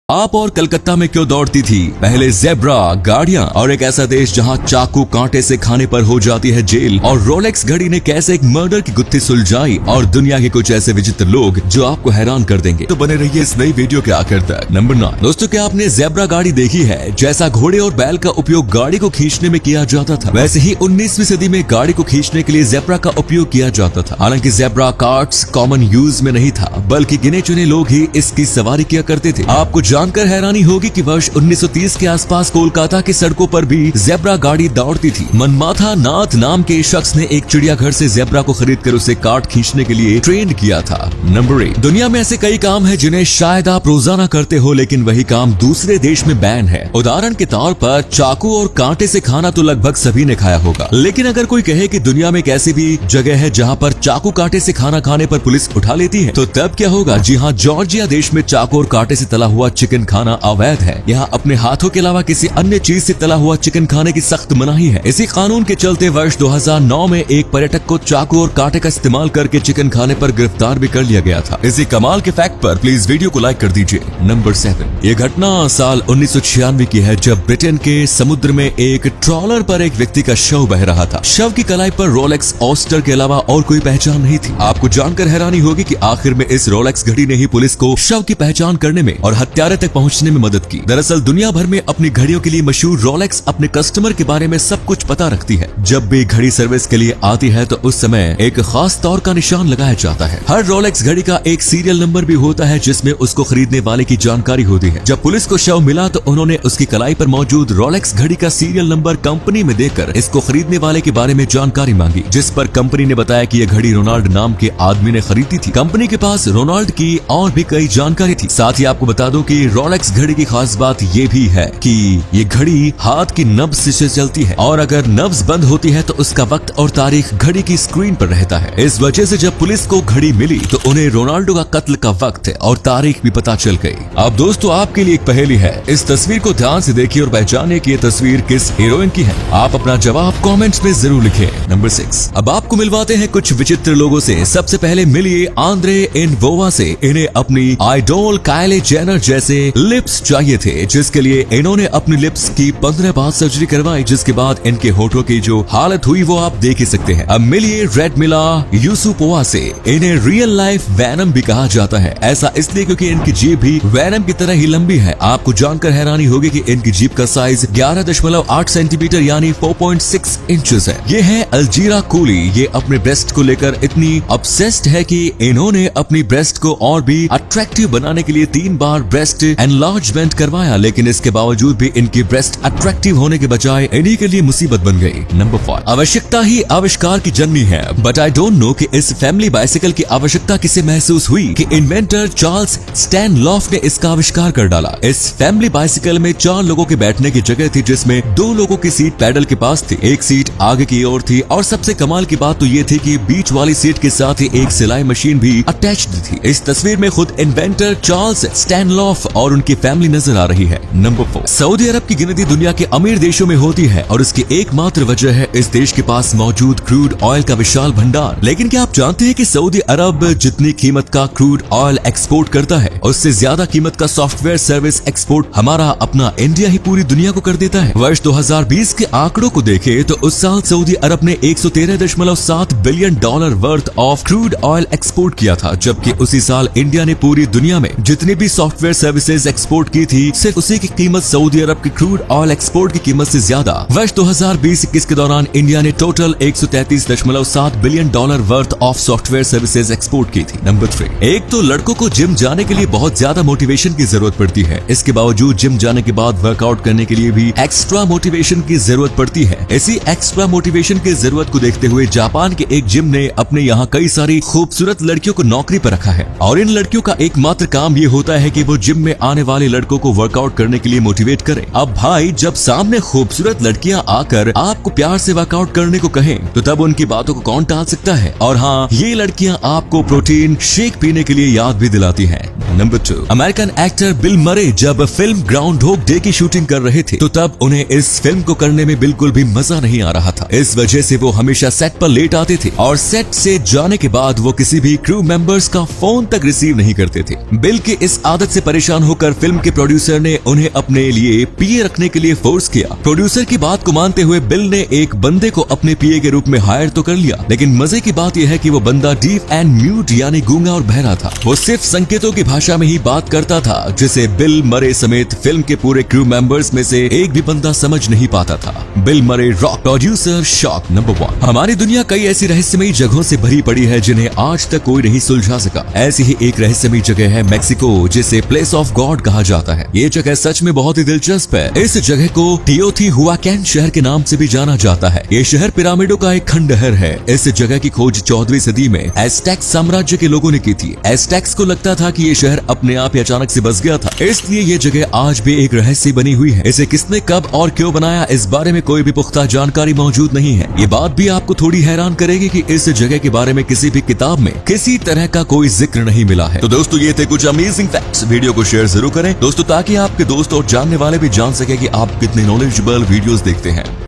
आप और कलकत्ता में क्यों दौड़ती थी पहले ज़ेब्रा गाड़ियां और एक ऐसा देश जहां चाकू कांटे से खाने पर हो जाती है जेल, और रोलेक्स घड़ी ने कैसे एक मर्डर की गुत्थी सुलझाई, और दुनिया के कुछ ऐसे विचित्र लोग जो आपको हैरान कर देंगे। तो बने रहिए इस नई वीडियो के आखिर तक। नंबर 9। दोस्तों, क्या आपने ज़ेब्रा गाड़ी देखी है? जैसा घोड़े और बैल का उपयोग गाड़ी को खींचने में किया जाता था, वैसे ही 19वीं सदी में गाड़ी को खींचने के लिए ज़ेब्रा का उपयोग किया जाता था। हालांकि ज़ेब्रा कार्ट्स कॉमन यूज में नहीं था, बल्कि गिने चुने लोग ही इसकी सवारी किया करते थे। आपको जानकर हैरानी होगी कि वर्ष 1930 के आसपास कोलकाता की सड़कों पर भी ज़ेब्रा गाड़ी दौड़ती थी। मनमाथा नाथ नाम के शख्स ने एक चिड़ियाघर से ज़ेब्रा को खरीदकर उसे कार्ट खींचने के लिए ट्रेन किया था। नंबर 8। दुनिया में ऐसे कई काम है जिन्हें शायद आप रोजाना करते हो, लेकिन वही काम दूसरे देश में बैन है। उदाहरण के तौर पर चाकू और कांटे से खाना तो लगभग सभी ने खाया होगा, लेकिन अगर कोई कहे कि दुनिया में एक ऐसी भी जगह है जहां पर चाकू कांटे से खाना खाने पर पुलिस उठा लेती है, तो तब क्या होगा? जी हाँ, जॉर्जिया देश में चाकू और कांटे से तला हुआ चिकन खाना अवैध है। यहाँ अपने हाथों के अलावा किसी अन्य चीज से तला हुआ चिकन खाने की सख्त मनाही है। इसी कानून के चलते वर्ष 2009 में एक पर्यटक को चाकू और कांटे का इस्तेमाल करके चिकन खाने पर गिरफ्तार भी कर लिया गया था। इसी कमाल के फैक्ट पर प्लीज वीडियो को लाइक कर दीजिए। नंबर 7। ये घटना साल 1996 की है, जब ब्रिटेन के समुद्र में एक ट्रॉलर पर एक व्यक्ति का शव बह रहा था। शव की कलाई पर रोलेक्स ऑस्टर के अलावा और कोई पहचान नहीं थी। आपको जानकर हैरानी होगी कि आखिर में इस रोलेक्स घड़ी ने ही पुलिस को शव की पहचान करने में और हत्यारे तक पहुंचने में मदद की। दरअसल दुनिया भर में अपनी घड़ियों के लिए मशहूर रोलेक्स अपने कस्टमर के बारे में सब कुछ पता रखती है। जब भी घड़ी सर्विस के लिए आती है तो उस समय एक खास तौर का निशान लगाया जाता है। हर रोलेक्स घड़ी का एक सीरियल नंबर भी होता है जिसमें उसको खरीदने वाले की जानकारी होती है। जब पुलिस को शव मिला तो उन्होंने उसकी कलाई पर मौजूद रोलेक्स घड़ी का सीरियल नंबर कंपनी में देकर इसको खरीदने वाले के बारे में जानकारी मांगी, जिस पर कंपनी ने बताया कि यह घड़ी रोनाल्ड नाम के आदमी ने खरीदी थी। कंपनी के पास रोनाल्ड की और भी कई जानकारी थी। साथ ही आपको बता दूं कि रोलेक्स घड़ी की खास बात ये भी है कि ये घड़ी हाथ की नब्ज से चलती है, और अगर नब्ज बंद होती है तो उसका वक्त और तारीख घड़ी की स्क्रीन पर रहता है। इस वजह से जब पुलिस को घड़ी मिली तो उन्हें रोनाल्डो का कत्ल का वक्त और तारीख भी पता चल गई। अब दोस्तों, आपके लिए एक पहेली है। इस तस्वीर को ध्यान से देखिए और पहचानिए कि ये तस्वीर किस हीरोइन की है। आप अपना जवाब कमेंट्स में जरूर लिखें। नंबर 6। अब आपको मिलवाते हैं कुछ विचित्र लोगों से। सबसे पहले मिलिए आंद्रे इनवोवा से। इन्हें अपनी आइडोल काइली जेनर जैसे लिप्स चाहिए थे, जिसके लिए इन्होंने अपनी लिप्स की 15 बार सर्जरी करवाई, जिसके बाद इनके होठों की जो हालत हुई वो आप देख ही सकते हैं। अब मिलिए रेडमिला यूसुपोवा से। इन्हें रियल लाइफ वैनम भी कहा जाता है। ऐसा इसलिए क्योंकि इनकी जीभ भी वैनम की तरह ही लंबी है। आपको जानकर हैरानी होगी कि इनकी जीभ का साइज 11.8 सेंटीमीटर यानी 4.6 इंचेस है। ये है अलजीरा कूली। ये अपने ब्रेस्ट को लेकर इतनी ऑब्सेस्ड है कि इन्होंने अपनी ब्रेस्ट को और भी अट्रैक्टिव बनाने के लिए 3 बार ब्रेस्ट एनलार्जमेंट करवाया, लेकिन इसके बावजूद भी इनकी ब्रेस्ट अट्रैक्टिव होने के बजाय इन्हीं के लिए मुसीबत बन गई। नंबर 4। आवश्यकता ही आविष्कार की जननी है, बट आई डोंट नो कि इस फैमिली बाइसिकल की आवश्यकता किसे महसूस हुई कि इन्वेंटर चार्ल्स स्टैनलॉफ ने इसका आविष्कार कर डाला। इस फैमिली बाइसिकल में 4 लोगों के बैठने की जगह थी, जिसमें 2 लोगों की सीट पैडल के पास थी, एक सीट आगे की ओर थी, और सबसे कमाल की बात तो ये थी कि बीच वाली सीट के साथ ही एक सिलाई मशीन भी अटैच्ड थी। इस तस्वीर में खुद इन्वेंटर चार्ल्स स्टैनलॉफ और उनकी फैमिली नजर आ रही है। नंबर 4। सऊदी अरब की गिनती दुनिया के अमीर देशों में होती है, और इसकी एकमात्र वजह है इस देश के पास मौजूद क्रूड ऑयल का विशाल भंडार। लेकिन क्या आप जानते हैं कि सऊदी अरब जितनी कीमत का क्रूड ऑयल एक्सपोर्ट करता है, उससे ज्यादा कीमत का सॉफ्टवेयर सर्विस एक्सपोर्ट हमारा अपना इंडिया ही पूरी दुनिया को कर देता है। वर्ष 2020 के आंकड़ों को देखें तो उस साल सऊदी अरब ने $113.7 billion worth of crude oil export किया था, जबकि उसी साल इंडिया ने पूरी दुनिया में जितनी भी सॉफ्टवेयर सर्विसेज एक्सपोर्ट की थी, सिर्फ उसी की कीमत सऊदी अरब की क्रूड ऑयल एक्सपोर्ट की कीमत से ज्यादा। वर्ष 2020-21 के दौरान इंडिया ने total $133.7 billion worth of software services export की थी। नंबर 3। एक तो लड़कों को जिम जाने के लिए बहुत ज्यादा मोटिवेशन की जरूरत पड़ती है। इसके बावजूद जिम जाने के बाद वर्कआउट करने के लिए भी एक्स्ट्रा मोटिवेशन की जरूरत पड़ती है। इसी एक्स्ट्रा मोटिवेशन की जरूरत को देखते हुए जापान के एक जिम ने अपने यहाँ कई सारी खूबसूरत लड़कियों को नौकरी पर रखा है, और इन लड़कियों का एकमात्र काम ये होता है कि वो जिम में आने वाले लड़कों को वर्कआउट करने के लिए मोटिवेट करें। अब भाई, जब सामने खूबसूरत लड़कियां आकर आपको प्यार से वर्कआउट करने को कहें, तो तब उनकी बातों को कौन टाल सकता है? और हाँ, ये लड़कियां आपको प्रोटीन शेक पीने के लिए याद भी दिलाती हैं। नंबर 2। अमेरिकन एक्टर बिल मरे जब फिल्म ग्राउंड होग डे की शूटिंग कर रहे थे, तो तब उन्हें इस फिल्म को करने में बिल्कुल भी मजा नहीं आ रहा था। इस वजह से वो हमेशा सेट पर लेट आते थे, और सेट से जाने के बाद वो किसी भी क्रू मेंबर्स का फोन तक रिसीव नहीं करते थे। बिल की इस आदत से परेशान परेशान होकर फिल्म के प्रोड्यूसर ने उन्हें अपने लिए पीए रखने के लिए फोर्स किया। प्रोड्यूसर की बात को मानते हुए बिल ने एक बंदे को अपने पीए के रूप में हायर तो कर लिया, लेकिन मजे की बात यह है कि वो बंदा डीफ एंड म्यूट यानी गूंगा और बहरा था। वो सिर्फ संकेतों की भाषा में ही बात करता था, जिसे बिल मरे समेत फिल्म के पूरे क्रू मेंबर्स में से एक भी बंदा समझ नहीं पाता था। बिल मरे रॉक प्रोड्यूसर शॉक नंबर 1। हमारी दुनिया कई ऐसी रहस्यमयी जगहों से भरी पड़ी है जिन्हें आज तक कोई नहीं सुलझा सका। ऐसी ही एक रहस्यमयी जगह है मेक्सिको, जिसे प्लेस ऑफ गॉड कहा जाता है। ये जगह सच में बहुत ही दिलचस्प है। इस जगह को टियोतिहुआकन शहर के नाम से भी जाना जाता है। ये शहर पिरामिडों का एक खंडहर है। इस जगह की खोज 14वीं सदी में एज़टेक साम्राज्य के लोगों ने की थी। एज़टेक्स को लगता था कि ये शहर अपने आप ही अचानक से बस गया था, इसलिए ये जगह आज भी एक रहस्य बनी हुई है। इसे किसने कब और क्यों बनाया, इस बारे में कोई भी पुख्ता जानकारी मौजूद नहीं है। ये बात भी आपको थोड़ी हैरान करेगी कि इस जगह के बारे में किसी भी किताब में किसी तरह का कोई जिक्र नहीं मिला है। तो दोस्तों, ये थे कुछ अमेजिंग फैक्ट्स। वीडियो को शेयर जरूर करें दोस्तों, ताकि आपके दोस्त और जानने वाले भी जान सके कि आप कितने नॉलेजेबल वीडियोस देखते हैं।